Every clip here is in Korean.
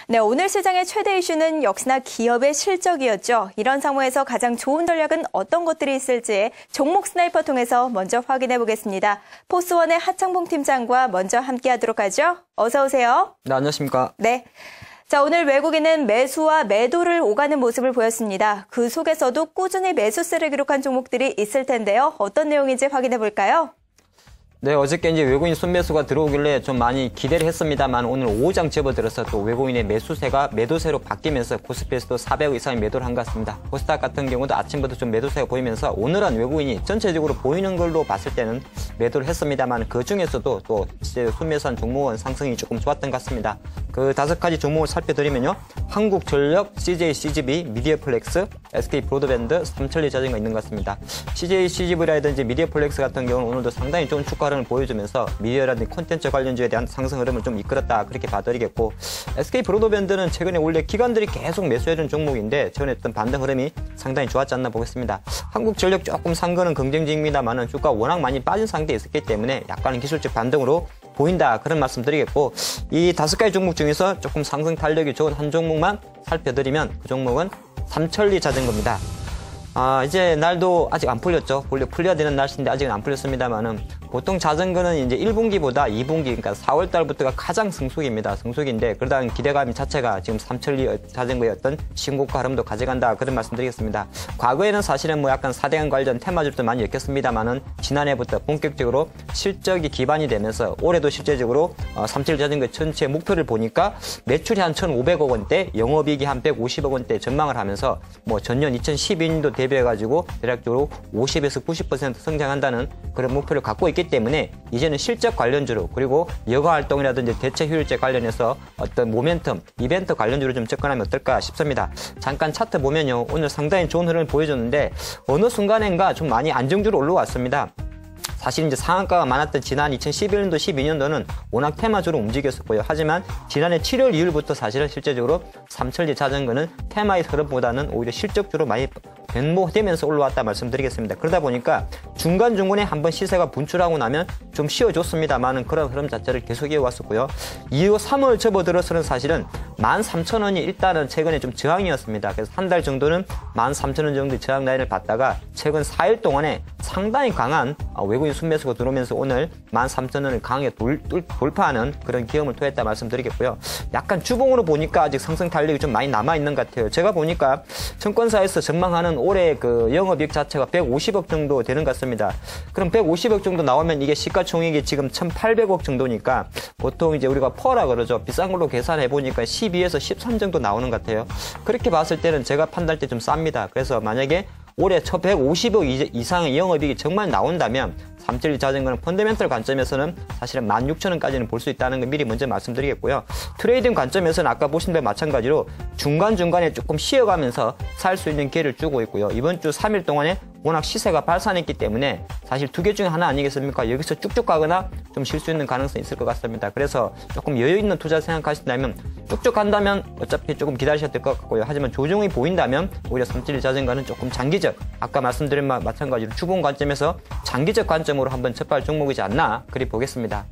네, 오늘 시장의 최대 이슈는 역시나 기업의 실적이었죠. 이런 상황에서 가장 좋은 전략은 어떤 것들이 있을지 종목 스나이퍼 통해서 먼저 확인해 보겠습니다. 포스원의 하창봉 팀장과 먼저 함께하도록 하죠. 어서 오세요. 네, 안녕하십니까. 네. 자, 오늘 외국인은 매수와 매도를 오가는 모습을 보였습니다. 그 속에서도 꾸준히 매수세를 기록한 종목들이 있을 텐데요. 어떤 내용인지 확인해 볼까요? 네, 어저께 이제 외국인 순매수가 들어오길래 좀 많이 기대를 했습니다만 오늘 5장 접어들어서 또 외국인의 매수세가 매도세로 바뀌면서 코스피에서도 400억 이상의 매도를 한 것 같습니다. 코스닥 같은 경우도 아침부터 좀 매도세가 보이면서 오늘은 외국인이 전체적으로 보이는 걸로 봤을 때는 매도를 했습니다만 그 중에서도 또 순매수한 종목은 상승이 조금 좋았던 것 같습니다. 그 5가지 종목을 살펴드리면요. 한국전력, CJ CGV, 미디어플렉스, SK 브로드밴드, 삼천리 자전거 있는 것 같습니다. CJ CGV라든지 미디어플렉스 같은 경우는 오늘도 상당히 좋은 주가 흐름을 보여주면서 미디어라든지 콘텐츠 관련주에 대한 상승 흐름을 좀 이끌었다 그렇게 봐드리겠고, SK 브로드밴드는 최근에 원래 기관들이 계속 매수해준 종목인데 최근에 어떤 반등 흐름이 상당히 좋았지 않나 보겠습니다. 한국전력 조금 산 거는 긍정적입니다만은 주가 워낙 많이 빠진 상태에 있었기 때문에 약간은 기술적 반등으로 보인다 그런 말씀 드리겠고, 이 5가지 종목 중에서 조금 상승 탄력이 좋은 한 종목만 살펴드리면 그 종목은 삼천리 자전거입니다. 이제 날도 아직 안 풀렸죠. 원래 풀려야 되는 날씨인데 아직은 안 풀렸습니다만은 보통 자전거는 이제 1분기보다 2분기, 그러니까 4월 달부터가 가장 성수기입니다. 성수기인데 그러다 기대감 자체가 지금 삼천리 자전거의 어떤 신고가 흐름도 가져간다 그런 말씀 드리겠습니다. 과거에는 사실은 뭐 약간 4대강 관련 테마주도 많이 엮였습니다만은 지난해부터 본격적으로 실적이 기반이 되면서 올해도 실제적으로 삼천리 자전거 전체 목표를 보니까 매출이 한 1,500억 원대, 영업이익이 한 150억 원대 전망을 하면서 뭐 전년 2012년도 대비해가지고 대략적으로 50에서 90% 성장한다는 그런 목표를 갖고 있기 때문에 이제는 실적 관련주로, 그리고 여가 활동이라든지 대체 효율제 관련해서 어떤 모멘텀, 이벤트 관련주로 좀 접근하면 어떨까 싶습니다. 잠깐 차트 보면요. 오늘 상당히 좋은 흐름을 보여줬는데 어느 순간인가 좀 많이 안정주로 올라왔습니다. 사실 이제 상한가가 많았던 지난 2011년도, 12년도는 워낙 테마주로 움직였었고요. 하지만 지난해 7월 이후부터 사실은 실제적으로 삼천리 자전거는 테마의 흐름보다는 오히려 실적주로 많이 변모되면서 올라왔다 말씀드리겠습니다. 그러다 보니까 중간중간에 한번 시세가 분출하고 나면 좀 쉬어줬습니다만은 그런 흐름 자체를 계속 이어왔었고요. 이후 3월 접어들어서는 사실은 13,000원이 일단은 최근에 좀 저항이었습니다. 그래서 한 달 정도는 13,000원 정도의 저항 라인을 받다가 최근 4일 동안에 상당히 강한 외국인 순매수가 들어오면서 오늘 13,000원을 강하게 돌파하는 그런 기염을 토했다 말씀드리겠고요. 약간 주봉으로 보니까 아직 상승 탄력이 좀 많이 남아있는 것 같아요. 제가 보니까 증권사에서 전망하는 올해 그 영업이익 자체가 150억 정도 되는 것 같습니다. 그럼 150억 정도 나오면 이게 시가총액이 지금 1,800억 정도니까 보통 이제 우리가 퍼라 그러죠. 비싼 걸로 계산해 보니까 12에서 13 정도 나오는 것 같아요. 그렇게 봤을 때는 제가 판단할 때 좀 쌉니다. 그래서 만약에 올해 150억 이상의 영업이익이 정말 나온다면 삼천리 자전거는 펀더멘털 관점에서는 사실은 16,000원까지는 볼 수 있다는 걸 미리 먼저 말씀드리겠고요. 트레이딩 관점에서는 아까 보신 바와 마찬가지로 중간중간에 조금 쉬어가면서 살 수 있는 기회를 주고 있고요. 이번 주 3일 동안에 워낙 시세가 발산했기 때문에 사실 2개 중에 하나 아니겠습니까? 여기서 쭉쭉 가거나 좀 쉴 수 있는 가능성이 있을 것 같습니다. 그래서 조금 여유 있는 투자 생각하신다면 쭉쭉 간다면 어차피 조금 기다리셔야 될 것 같고요. 하지만 조정이 보인다면 오히려 삼천리 자전거는 조금 장기적, 아까 말씀드린 바와 마찬가지로 주봉 관점에서 장기적 관점으로 한번 접할 종목이지 않나 그리 보겠습니다.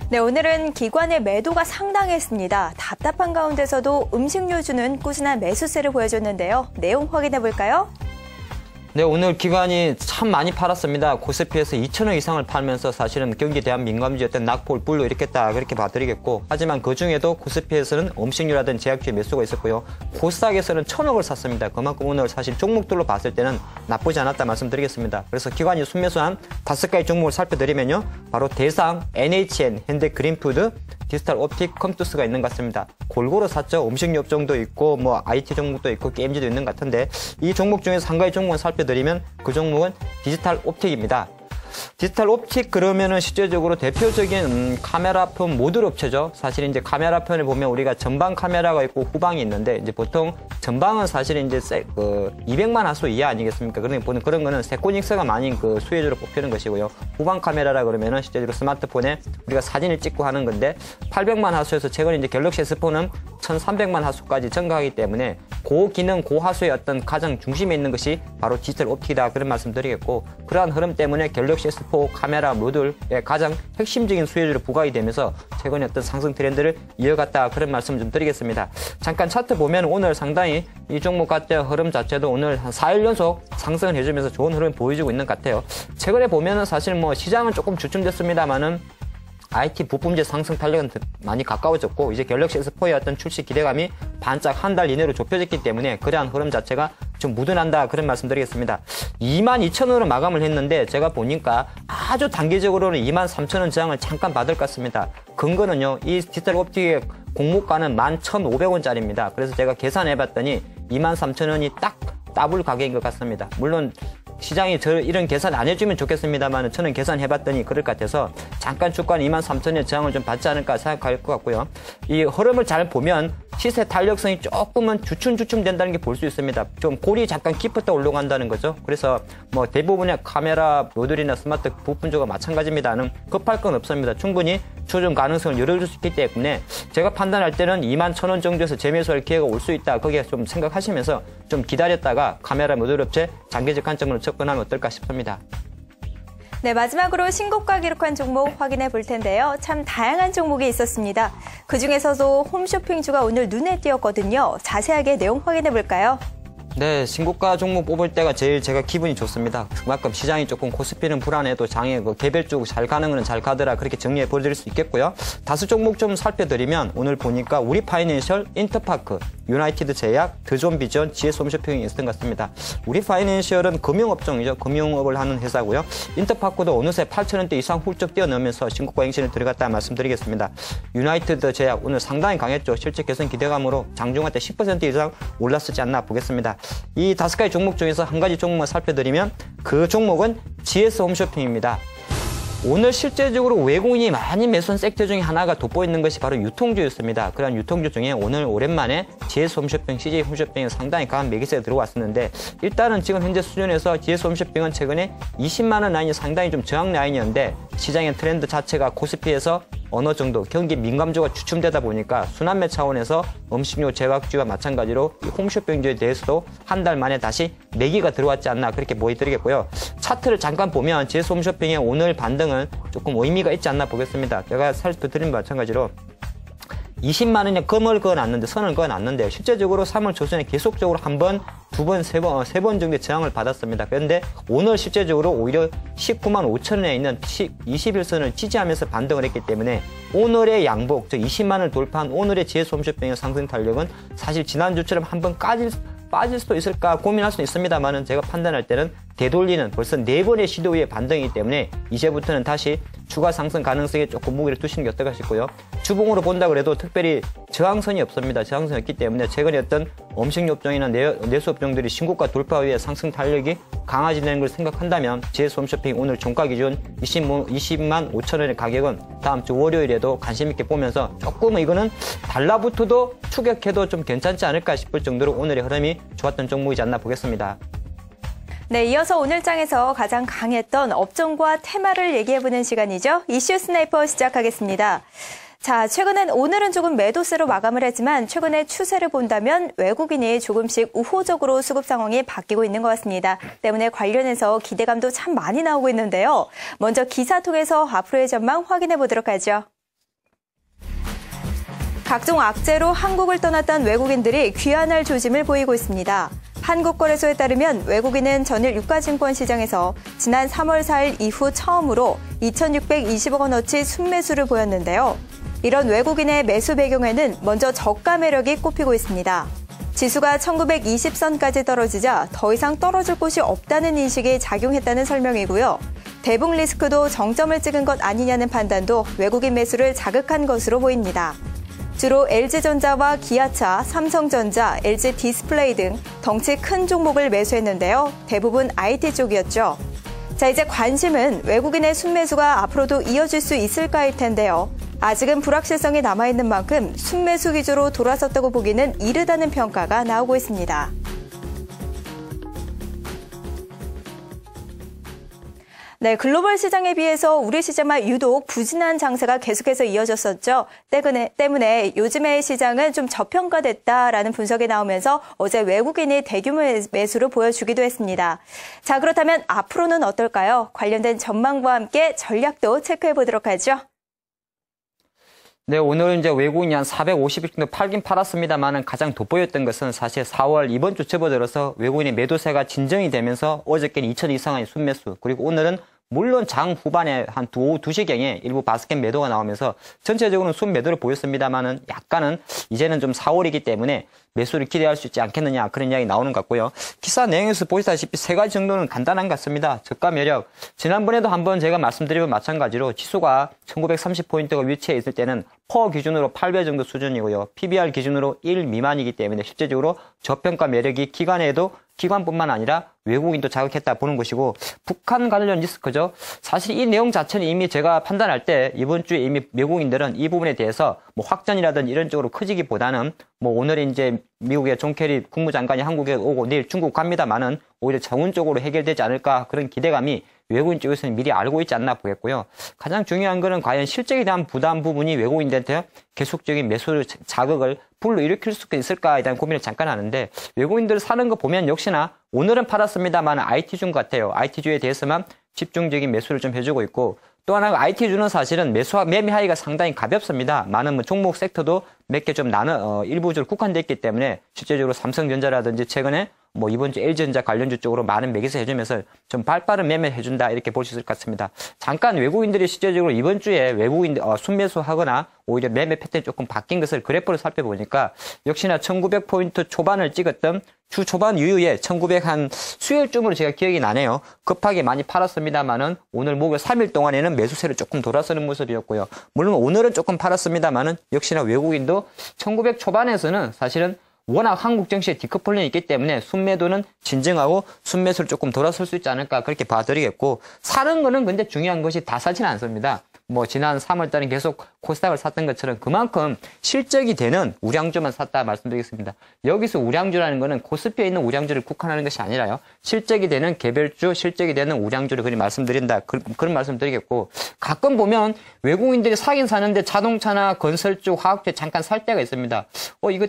네, 오늘은 기관의 매도가 상당했습니다. 답답한 가운데서도 음식료주는 꾸준한 매수세를 보여줬는데요. 내용 확인해 볼까요? 네, 오늘 기관이 참 많이 팔았습니다. 코스피에서 2,000원 이상을 팔면서 사실은 경기 대한 민감주였던 낙폭을 불러일으켰다 그렇게 봐드리겠고, 하지만 그 중에도 코스피에서는 음식료라든 제약주의 매수가 있었고요. 코스닥에서는 1,000억을 샀습니다. 그만큼 오늘 사실 종목들로 봤을 때는 나쁘지 않았다 말씀드리겠습니다. 그래서 기관이 순매수한 5가지 종목을 살펴드리면요. 바로 대상, NHN, 현대그린푸드, 디지털 옵틱, 컴투스가 있는 것 같습니다. 골고루 샀죠. 음식료 업종도 있고 뭐 IT 종목도 있고 게임주도 있는 것 같은데 이 종목 중에서 한 가지 종목을 살펴드리면 그 종목은 디지털 옵틱입니다. 디지털 옵틱 그러면은 실제적으로 대표적인 카메라편 모듈 업체죠. 사실 이제 카메라편을 보면 우리가 전방 카메라가 있고 후방이 있는데 이제 보통 전방은 사실 이제 200만 화소 이하 아니겠습니까? 그러니까 보는 그런 거는 세코닉스가 많이 그 수혜주로 뽑히는 것이고요. 후방 카메라라 그러면은 실제적으로 스마트폰에 우리가 사진을 찍고 하는 건데 800만 화소에서 최근 이제 갤럭시 S4는 1300만 화소까지 증가하기 때문에 고기능 고화소의 어떤 가장 중심에 있는 것이 바로 디지털 옵틱이다 그런 말씀 드리겠고, 그러한 흐름 때문에 갤럭시 갤럭시 S4 카메라 모듈의 가장 핵심적인 수혜주로 부각이 되면서 최근에 어떤 상승 트렌드를 이어갔다 그런 말씀 좀 드리겠습니다. 잠깐 차트 보면 오늘 상당히 이 종목 같은 흐름 자체도 오늘 한 4일 연속 상승을 해주면서 좋은 흐름 보여주고 있는 것 같아요. 최근에 보면은 사실 뭐 시장은 조금 주춤됐습니다만은 IT 부품재 상승 탄력은 많이 가까워졌고 이제 갤럭시 S4의 어떤 출시 기대감이 반짝 한 달 이내로 좁혀졌기 때문에 그러한 흐름 자체가 좀 묻어난다 그런 말씀 드리겠습니다. 22,000원으로 마감을 했는데 제가 보니까 아주 단기적으로는 23,000원 저항을 잠깐 받을 것 같습니다. 근거는요, 이 디지털 옵틱의 공모가는 11,500원짜리입니다. 그래서 제가 계산해봤더니 23,000원이 딱 더블 가격인 것 같습니다. 물론 시장이 이런 계산 안 해주면 좋겠습니다만 저는 계산해봤더니 그럴 것 같아서 잠깐 주가는 23,000원의 저항을 좀 받지 않을까 생각할 것 같고요. 이 흐름을 잘 보면 시세 탄력성이 조금은 주춤주춤 된다는 게 볼 수 있습니다. 좀 골이 잠깐 깊었다 올라간다는 거죠. 그래서 뭐 대부분의 카메라 모듈이나 스마트 부품주가 마찬가지입니다는 급할 건 없습니다. 충분히 조정 가능성을 열어줄 수 있기 때문에 제가 판단할 때는 21,000원 정도에서 재매수할 기회가 올 수 있다. 거기에 좀 생각하시면서 좀 기다렸다가 카메라 모듈 업체 장기적 관점으로 접근하면 어떨까 싶습니다. 네, 마지막으로 신고가 기록한 종목 확인해 볼 텐데요. 참 다양한 종목이 있었습니다. 그중에서도 홈쇼핑주가 오늘 눈에 띄었거든요. 자세하게 내용 확인해 볼까요? 네, 신고가 종목 뽑을 때가 제일 제가 기분이 좋습니다. 그만큼 시장이 조금 코스피는 불안해도 장에 개별적으로 잘 가는 거는 잘 가더라 그렇게 정리해 보여드릴 수 있겠고요. 다수 종목 좀 살펴드리면 오늘 보니까 우리 파이낸셜, 인터파크, 유나이티드 제약, 드존비전, GS홈쇼핑이 있었던 것 같습니다. 우리 파이낸셜은 금융업종이죠. 금융업을 하는 회사고요. 인터파크도 어느새 8,000원대 이상 훌쩍 뛰어넘으면서 신고가 행진을 들어갔다 말씀드리겠습니다. 유나이티드 제약 오늘 상당히 강했죠. 실적 개선 기대감으로 장중할 때 10% 이상 올랐었지 않나 보겠습니다. 이 5가지 종목 중에서 한 가지 종목만 살펴드리면 그 종목은 GS홈쇼핑입니다. 오늘 실제적으로 외국인이 많이 매수한 섹터 중에 하나가 돋보이는 것이 바로 유통주였습니다. 그런 유통주 중에 오늘 오랜만에 GS홈쇼핑, CJ홈쇼핑이 상당히 강한 매기세가 들어왔었는데 일단은 지금 현재 수준에서 GS홈쇼핑은 최근에 20만 원 라인이 상당히 좀 저항 라인이었는데 시장의 트렌드 자체가 코스피에서 어느 정도 경기 민감주가 주춤되다 보니까 순환매 차원에서 음식료 제약주와 마찬가지로 이 홈쇼핑주에 대해서도 한 달 만에 다시 매기가 들어왔지 않나 그렇게 보여드리겠고요. 차트를 잠깐 보면 GS홈쇼핑의 오늘 반등은 조금 의미가 있지 않나 보겠습니다. 제가 살펴드린 마찬가지로 20만 원에 금을 그어놨는데 선을 그어놨는데요. 실제적으로 3월 초순에 계속적으로 한 번, 두 번, 세 번 정도의 저항을 받았습니다. 그런데 오늘 실제적으로 오히려 19만 5천 원에 있는 21선을 지지하면서 반등을 했기 때문에 오늘의 양복, 즉 20만 원을 돌파한 오늘의 GS홈쇼핑의 상승 탄력은 사실 지난주처럼 한 번 빠질 수도 있을까 고민할 수는 있습니다만은 제가 판단할 때는 되돌리는 벌써 4번의 시도 후에 반등이기 때문에 이제부터는 다시 추가 상승 가능성에 조금 무게를 두시는 게 어떨까 싶고요. 주봉으로 본다 그래도 특별히 저항선이 없습니다. 저항선이 없기 때문에 최근에 어떤 음식료 업종이나 내수 업종들이 신고가 돌파 후에 상승 탄력이 강화지는 걸 생각한다면 GS홈쇼핑 오늘 종가 기준 20만 5천 원의 가격은 다음 주 월요일에도 관심 있게 보면서 조금 이거는 달라붙어도 추격해도 좀 괜찮지 않을까 싶을 정도로 오늘의 흐름이 좋았던 종목이지 않나 보겠습니다. 네, 이어서 오늘 장에서 가장 강했던 업종과 테마를 얘기해보는 시간이죠. 이슈 스나이퍼 시작하겠습니다. 자, 오늘은 조금 매도세로 마감을 했지만 최근의 추세를 본다면 외국인이 조금씩 우호적으로 수급 상황이 바뀌고 있는 것 같습니다. 때문에 관련해서 기대감도 참 많이 나오고 있는데요. 먼저 기사 통해서 앞으로의 전망 확인해 보도록 하죠. 각종 악재로 한국을 떠났던 외국인들이 귀환할 조짐을 보이고 있습니다. 한국거래소에 따르면 외국인은 전일 유가증권 시장에서 지난 3월 4일 이후 처음으로 2,620억 원어치 순매수를 보였는데요. 이런 외국인의 매수 배경에는 먼저 저가 매력이 꼽히고 있습니다. 지수가 1920선까지 떨어지자 더 이상 떨어질 곳이 없다는 인식이 작용했다는 설명이고요. 대북 리스크도 정점을 찍은 것 아니냐는 판단도 외국인 매수를 자극한 것으로 보입니다. 주로 LG전자와 기아차, 삼성전자, LG디스플레이 등 덩치 큰 종목을 매수했는데요. 대부분 IT 쪽이었죠. 자, 이제 관심은 외국인의 순매수가 앞으로도 이어질 수 있을까일 텐데요. 아직은 불확실성이 남아있는 만큼 순매수 위주로 돌아섰다고 보기는 이르다는 평가가 나오고 있습니다. 네, 글로벌 시장에 비해서 우리 시장만 유독 부진한 장세가 계속해서 이어졌었죠. 때문에 요즘의 시장은 좀 저평가됐다라는 분석이 나오면서 어제 외국인이 대규모 매수를 보여주기도 했습니다. 자, 그렇다면 앞으로는 어떨까요? 관련된 전망과 함께 전략도 체크해 보도록 하죠. 네, 오늘 이제 외국인이 한 450일 정도 팔긴 팔았습니다만은 가장 돋보였던 것은 사실 4월 이번 주 접어들어서 외국인의 매도세가 진정이 되면서 어저께는 2천 이상의 순매수, 그리고 오늘은 물론 장 후반에 한 오후 2시경에 일부 바스켓 매도가 나오면서 전체적으로는 순매도를 보였습니다만은 약간은 이제는 좀 4월이기 때문에 매수를 기대할 수 있지 않겠느냐, 그런 이야기 나오는 것 같고요. 기사 내용에서 보시다시피 세 가지 정도는 간단한 것 같습니다. 저가 매력. 지난번에도 한번 제가 말씀드리면 마찬가지로 지수가 1930포인트가 위치해 있을 때는 퍼 기준으로 8배 정도 수준이고요. PBR 기준으로 1 미만이기 때문에 실제적으로 저평가 매력이 기관뿐만 아니라 외국인도 자극했다 보는 것이고, 북한 관련 리스크죠. 사실 이 내용 자체는 이미 제가 판단할 때 이번 주에 이미 외국인들은 이 부분에 대해서 뭐 확전이라든지 이런 쪽으로 커지기보다는 뭐 오늘 이제 미국의 존 캐리 국무장관이 한국에 오고 내일 중국 갑니다만은 오히려 정운 쪽으로 해결되지 않을까, 그런 기대감이 외국인 쪽에서는 미리 알고 있지 않나 보겠고요. 가장 중요한 거는 과연 실적에 대한 부담 부분이 외국인들한테 계속적인 매수 자극을 불러일으킬 수 있을까에 대한 고민을 잠깐 하는데, 외국인들 사는 거 보면 역시나 오늘은 팔았습니다만 IT주인 것 같아요. IT주에 대해서만 집중적인 매수를 좀 해주고 있고, 또 하나가 IT주는 사실은 매매 하위가 상당히 가볍습니다. 많은 종목 섹터도 몇 개 좀 일부적으로 국한되어 있기 때문에 실제적으로 삼성전자라든지 최근에 뭐 이번 주 LG전자 관련주 쪽으로 많은 매기세 해주면서 좀 발빠른 매매를 해준다, 이렇게 볼 수 있을 것 같습니다. 잠깐 외국인들이 실제적으로 이번 주에 순매수하거나 오히려 매매 패턴이 조금 바뀐 것을 그래프를 살펴보니까 역시나 1900포인트 초반을 찍었던 주 초반 이후에 1900 한 수요일쯤으로 제가 기억이 나네요. 급하게 많이 팔았습니다만은 오늘 목요일 3일 동안에는 매수세를 조금 돌아서는 모습이었고요. 물론 오늘은 조금 팔았습니다만은 역시나 외국인도 1900 초반에서는 사실은 워낙 한국 증시에 디커플링이 있기 때문에 순매도는 진정하고 순매수를 조금 돌아설 수 있지 않을까, 그렇게 봐드리겠고, 사는 거는 근데 중요한 것이 다 사지는 않습니다. 뭐 지난 3월달은 계속 코스닥을 샀던 것처럼 그만큼 실적이 되는 우량주만 샀다 말씀드리겠습니다. 여기서 우량주라는 거는 코스피에 있는 우량주를 국한하는 것이 아니라요, 실적이 되는 개별주, 실적이 되는 우량주를 그리 말씀드린다, 그런 말씀드리겠고, 가끔 보면 외국인들이 사긴 사는데 자동차나 건설주, 화학주 잠깐 살 때가 있습니다.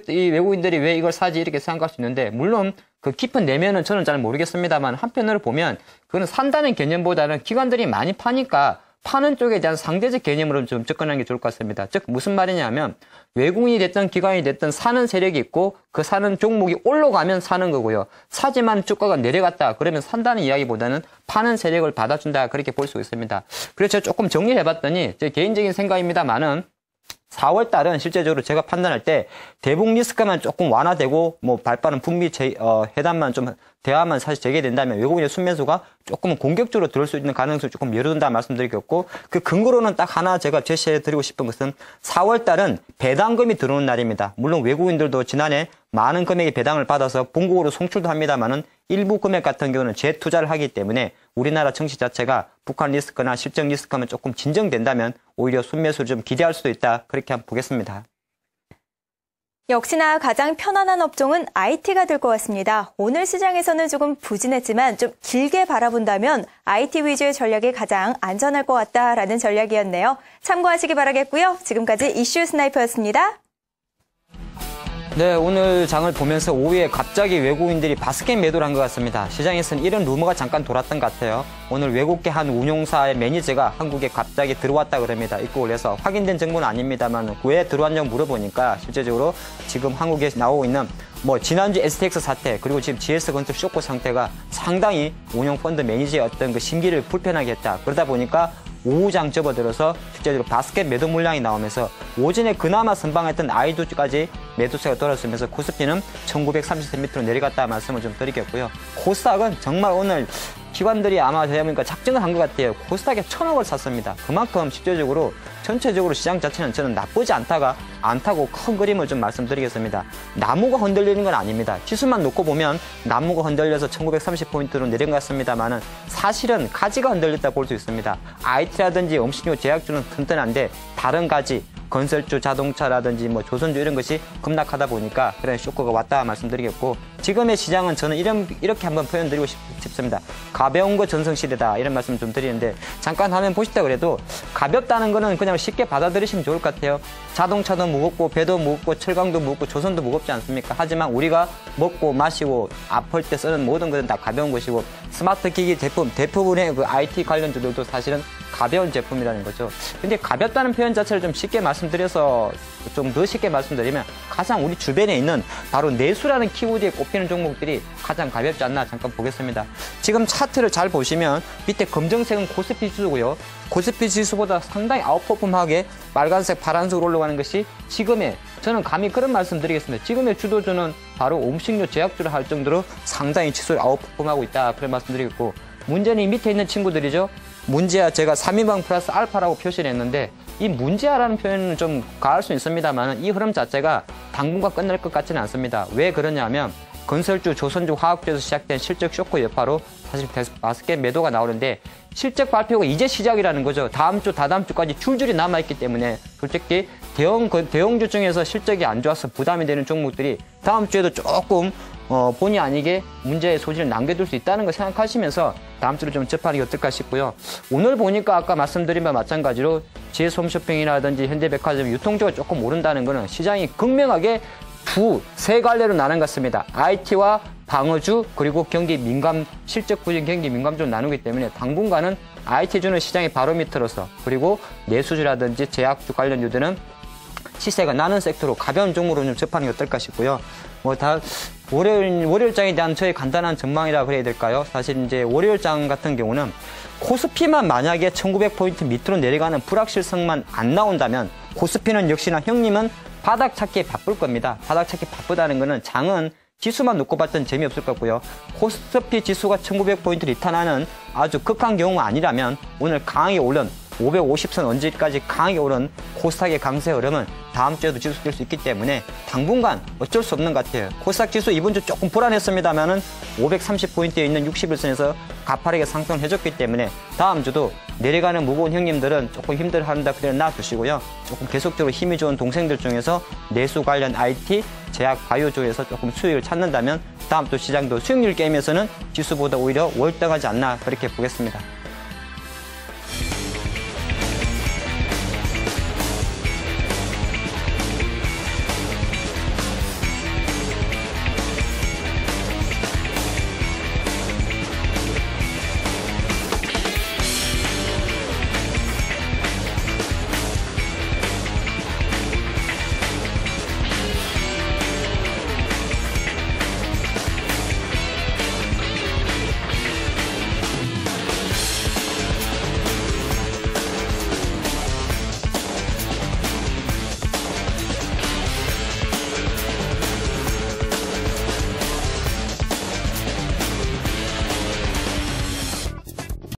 이 외국인들이 왜 이걸 사지, 이렇게 생각할 수 있는데, 물론 그 깊은 내면은 저는 잘 모르겠습니다만 한편으로 보면 그거는 산다는 개념보다는 기관들이 많이 파니까 파는 쪽에 대한 상대적 개념으로 좀 접근하는 게 좋을 것 같습니다. 즉 무슨 말이냐면 외국인이 됐든 기관이 됐든 사는 세력이 있고 그 사는 종목이 올라가면 사는 거고요. 사지만 주가가 내려갔다 그러면 산다는 이야기보다는 파는 세력을 받아준다, 그렇게 볼 수 있습니다. 그래서 제가 조금 정리해봤더니 제 개인적인 생각입니다만은 4월 달은 실제적으로 제가 판단할 때 대북 리스크만 조금 완화되고 뭐 발빠른 북미 회담만 좀 대화만 사실 재개된다면 외국인의 순매수가 조금은 공격적으로 들어올 수 있는 가능성을 조금 열어둔다 말씀드리겠고, 그 근거로는 딱 하나 제가 제시해드리고 싶은 것은 4월 달은 배당금이 들어오는 날입니다. 물론 외국인들도 지난해 많은 금액의 배당을 받아서 본국으로 송출도 합니다만은 일부 금액 같은 경우는 재투자를 하기 때문에 우리나라 증시 자체가 북한 리스크나 실적 리스크만 조금 진정된다면 오히려 순매수를 좀 기대할 수도 있다, 그렇게 한번 보겠습니다. 역시나 가장 편안한 업종은 IT가 될 것 같습니다. 오늘 시장에서는 조금 부진했지만 좀 길게 바라본다면 IT 위주의 전략이 가장 안전할 것 같다라는 전략이었네요. 참고하시기 바라겠고요. 지금까지 이슈 스나이퍼였습니다. 네, 오늘 장을 보면서 오후에 갑자기 외국인들이 바스켓 매도를 한 것 같습니다. 시장에서는 이런 루머가 잠깐 돌았던 것 같아요. 오늘 외국계 한 운용사의 매니저가 한국에 갑자기 들어왔다 그럽니다. 입국을 해서 확인된 정보는 아닙니다만 왜 들어왔냐고 물어보니까 실제적으로 지금 한국에 나오고 있는 뭐 지난주 STX 사태, 그리고 지금 GS건설 쇼크 상태가 상당히 운용펀드 매니저의 어떤 그 심기를 불편하게 했다. 그러다 보니까 오후장 접어들어서 실제로 바스켓 매도 물량이 나오면서 오전에 그나마 선방했던 아이두까지 매도세가 떨어지면서 코스피는 1930선 밑으로 내려갔다 말씀을 좀 드리겠고요. 코스닥은 정말 오늘 기관들이 아마 제가 보니까 작정을 한 것 같아요. 코스닥에 1000억을 샀습니다. 그만큼 실제적으로 전체적으로 시장 자체는 저는 나쁘지 않다고 큰 그림을 좀 말씀드리겠습니다. 나무가 흔들리는 건 아닙니다. 지수만 놓고 보면 나무가 흔들려서 1930포인트로 내린 것 같습니다만은 사실은 가지가 흔들렸다 볼 수 있습니다. IT라든지 음식료 제약주는 튼튼한데 다른 가지 건설주, 자동차라든지 뭐 조선주 이런 것이 급락하다 보니까 그런 쇼크가 왔다 말씀드리겠고, 지금의 시장은 저는 이렇게 한번 표현드리고 싶습니다. 가벼운 거 전성시대다 이런 말씀 좀 드리는데 잠깐 화면 보시다 그래도 가볍다는 거는 그냥 쉽게 받아들이시면 좋을 것 같아요. 자동차도 무겁고 배도 무겁고 철강도 무겁고 조선도 무겁지 않습니까? 하지만 우리가 먹고 마시고 아플 때 쓰는 모든 것은 다 가벼운 것이고 스마트 기기 제품 대부분의 그 IT 관련주들도 사실은 가벼운 제품이라는 거죠. 근데 가볍다는 표현 자체를 좀 쉽게 말씀드려서 좀 더 쉽게 말씀드리면 가장 우리 주변에 있는 바로 내수라는 키워드에 꼽히는 종목들이 가장 가볍지 않나 잠깐 보겠습니다. 지금 차트를 잘 보시면 밑에 검정색은 코스피 지수고요. 코스피 지수보다 상당히 아웃퍼폼하게 빨간색, 파란색으로 올라가는 것이 지금의 저는 감히 그런 말씀 드리겠습니다. 지금의 주도주는 바로 음식료 제약주를 할 정도로 상당히 지수를 아웃퍼폼하고 있다. 그런 말씀 드리겠고 문제는 이 밑에 있는 친구들이죠. 문제야 제가 3인방 플러스 알파라고 표시를 했는데 이 문제야라는 표현은 좀 가할 수 있습니다만 이 흐름 자체가 당분간 끝날 것 같지는 않습니다. 왜 그러냐면 건설주, 조선주, 화학주에서 시작된 실적 쇼크 여파로 사실 5개 매도가 나오는데 실적 발표가 이제 시작이라는 거죠. 다음 주, 다다음 주까지 줄줄이 남아있기 때문에 솔직히 대형주 중에서 실적이 안 좋아서 부담이 되는 종목들이 다음 주에도 조금 본의 아니게 문제의 소지를 남겨둘 수 있다는 걸 생각하시면서 다음 주로 좀 접하는 게 어떨까 싶고요. 오늘 보니까 아까 말씀드린 바와 마찬가지로 GS홈쇼핑이라든지 현대백화점 유통주가 조금 오른다는 거는 시장이 극명하게 세 갈래로 나눈 것 같습니다. IT와 방어주 그리고 경기 민감 실적 부진 경기 민감주로 나누기 때문에 당분간은 IT주는 시장의 바로미터로서 그리고 내수주라든지 제약주 관련주들은 시세가 나는 섹터로 가벼운 종목으로 좀 접하는 게 어떨까 싶고요. 월요일장에 대한 저의 간단한 전망이라 그래야 될까요? 사실 이제 월요일장 같은 경우는 코스피만 만약에 1900포인트 밑으로 내려가는 불확실성만 안 나온다면 코스피는 역시나 형님은 바닥 찾기에 바쁠 겁니다. 바닥 찾기 바쁘다는 거는 장은 지수만 놓고 봤던 재미없을 거고요. 코스피 지수가 1900포인트 리턴하는 아주 극한 경우가 아니라면 오늘 강하게 오른 550선 언제까지 강하게 오른 코스닥의 강세 흐름은 다음 주에도 지속될 수 있기 때문에 당분간 어쩔 수 없는 것 같아요. 코스닥 지수 이번 주 조금 불안했습니다만은 530포인트에 있는 61선에서 가파르게 상승을 해줬기 때문에 다음 주도 내려가는 무거운 형님들은 조금 힘들어한다 그대로 놔두시고요. 조금 계속적으로 힘이 좋은 동생들 중에서 내수 관련 IT, 제약, 바이오주에서 조금 수익을 찾는다면 다음 주 시장도 수익률 게임에서는 지수보다 오히려 월등하지 않나 그렇게 보겠습니다.